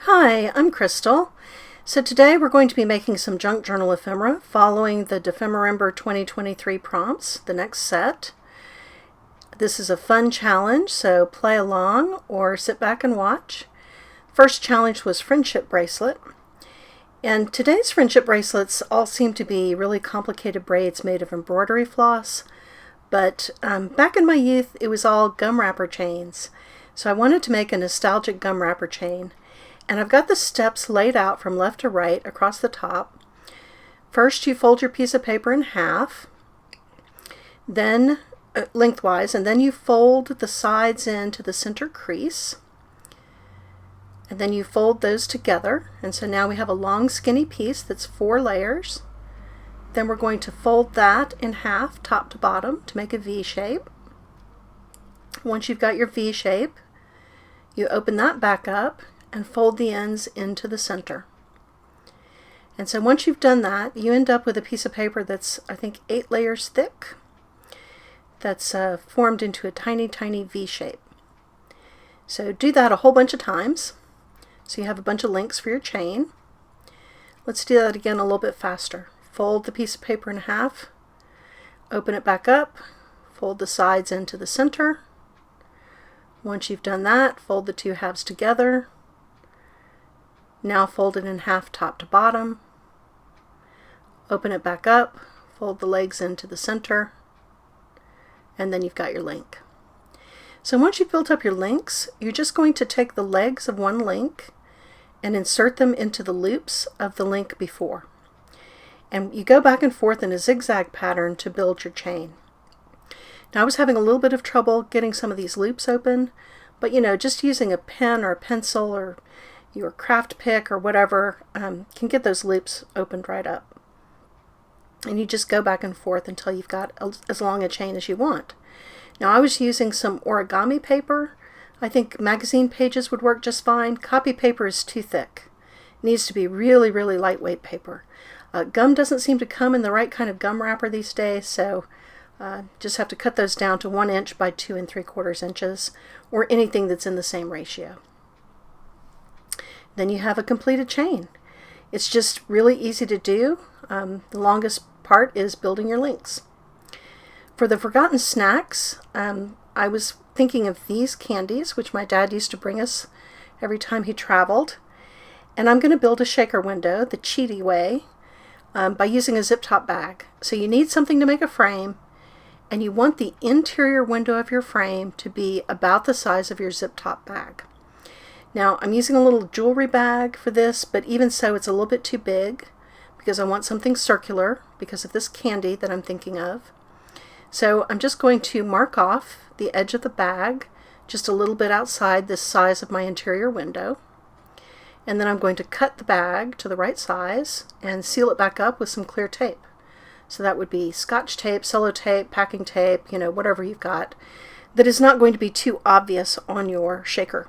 Hi, I'm Crystal. So today we're going to be making some junk journal ephemera following the Dephemerember 2023 prompts, the next set. This is a fun challenge, so play along or sit back and watch. First challenge was friendship bracelet. And today's friendship bracelets all seem to be really complicated braids made of embroidery floss. But back in my youth, it was all gum wrapper chains. So I wanted to make a nostalgic gum wrapper chain. And I've got the steps laid out from left to right across the top. First, you fold your piece of paper in half, then lengthwise, and then you fold the sides into the center crease. And then you fold those together. And so now we have a long skinny piece that's 4 layers. Then we're going to fold that in half, top to bottom, to make a V shape. Once you've got your V shape, you open that back up and fold the ends into the center. And so once you've done that, you end up with a piece of paper that's, I think, 8 layers thick, that's formed into a tiny, tiny V shape. So do that a whole bunch of times, so you have a bunch of links for your chain. Let's do that again a little bit faster. Fold the piece of paper in half, open it back up, fold the sides into the center. Once you've done that, fold the 2 halves together. Now fold it in half, top to bottom. Open it back up, fold the legs into the center, and then you've got your link. So once you've built up your links, you're just going to take the legs of one link and insert them into the loops of the link before. And you go back and forth in a zigzag pattern to build your chain. Now I was having a little bit of trouble getting some of these loops open, but just using a pen or a pencil or your craft pick or whatever can get those loops opened right up. And you just go back and forth until you've got as long a chain as you want. Now I was using some origami paper. I think magazine pages would work just fine. Copy paper is too thick. It needs to be really, really lightweight paper. Gum doesn't seem to come in the right kind of gum wrapper these days, so just have to cut those down to 1 inch by 2 3/4 inches, or anything that's in the same ratio. Then you have a completed chain. It's just really easy to do. The longest part is building your links. For the forgotten snacks, I was thinking of these candies, which my dad used to bring us every time he traveled. And I'm going to build a shaker window the cheaty way by using a zip top bag. So you need something to make a frame, and you want the interior window of your frame to be about the size of your zip top bag. Now I'm using a little jewelry bag for this, but even so it's a little bit too big because I want something circular because of this candy that I'm thinking of. So I'm just going to mark off the edge of the bag just a little bit outside this size of my interior window. And then I'm going to cut the bag to the right size and seal it back up with some clear tape. So that would be Scotch tape, sellotape, packing tape, whatever you've got that is not going to be too obvious on your shaker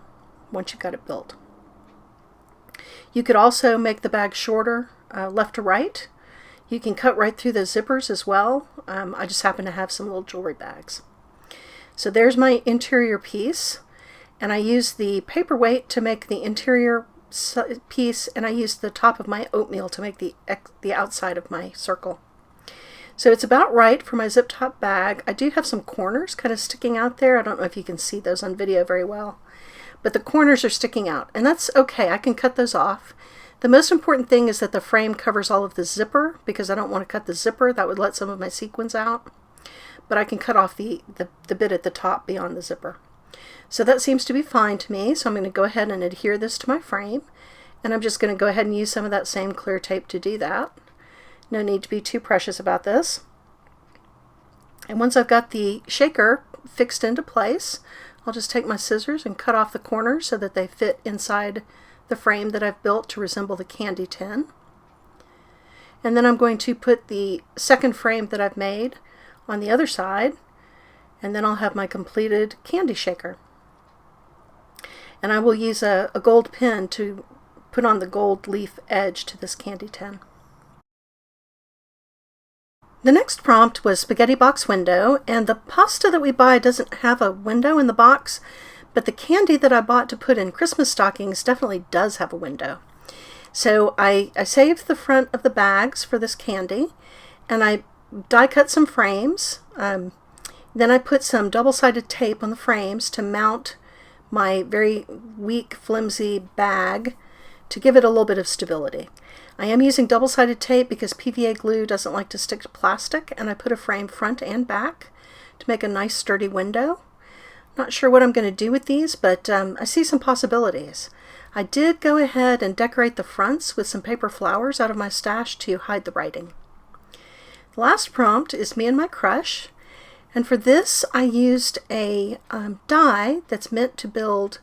once you've got it built. You could also make the bag shorter, left to right. You can cut right through the zippers as well. I just happen to have some little jewelry bags. So there's my interior piece, and I use the paperweight to make the interior piece, and I use the top of my oatmeal to make the outside of my circle. So it's about right for my zip top bag. I do have some corners kind of sticking out there. I don't know if you can see those on video very well, but the corners are sticking out, and that's okay. I can cut those off. The most important thing is that the frame covers all of the zipper, because I don't want to cut the zipper. That would let some of my sequins out. But I can cut off the bit at the top beyond the zipper. So that seems to be fine to me. So I'm going to go ahead and adhere this to my frame. And I'm just going to go ahead and use some of that same clear tape to do that. No need to be too precious about this. And once I've got the shaker fixed into place, I'll just take my scissors and cut off the corners so that they fit inside the frame that I've built to resemble the candy tin. And then I'm going to put the second frame that I've made on the other side, and then I'll have my completed candy shaker. And I will use a gold pin to put on the gold leaf edge to this candy tin. The next prompt was spaghetti box window, and the pasta that we buy doesn't have a window in the box, but the candy that I bought to put in Christmas stockings definitely does have a window. So I saved the front of the bags for this candy, and I die cut some frames. Then I put some double-sided tape on the frames to mount my very weak, flimsy bag to give it a little bit of stability. I am using double-sided tape because PVA glue doesn't like to stick to plastic, and I put a frame front and back to make a nice sturdy window. Not sure what I'm going to do with these, but I see some possibilities. I did go ahead and decorate the fronts with some paper flowers out of my stash to hide the writing. The last prompt is me and my crush, and for this I used a die that's meant to build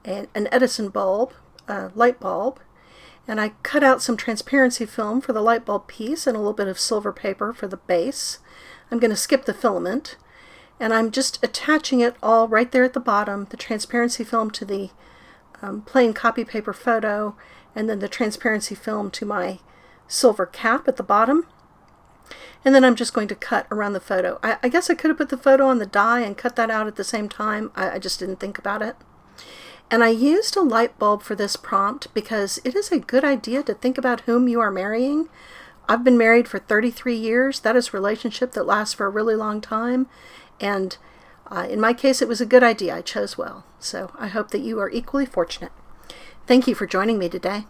an Edison bulb, light bulb, and I cut out some transparency film for the light bulb piece and a little bit of silver paper for the base. I'm going to skip the filament, and I'm just attaching it all right there at the bottom, the transparency film to the plain copy paper photo, and then the transparency film to my silver cap at the bottom. And then I'm just going to cut around the photo. I guess I could have put the photo on the die and cut that out at the same time. I just didn't think about it. And I used a light bulb for this prompt because it is a good idea to think about whom you are marrying. I've been married for 33 years. That is a relationship that lasts for a really long time. And in my case, it was a good idea. I chose well. So I hope that you are equally fortunate. Thank you for joining me today.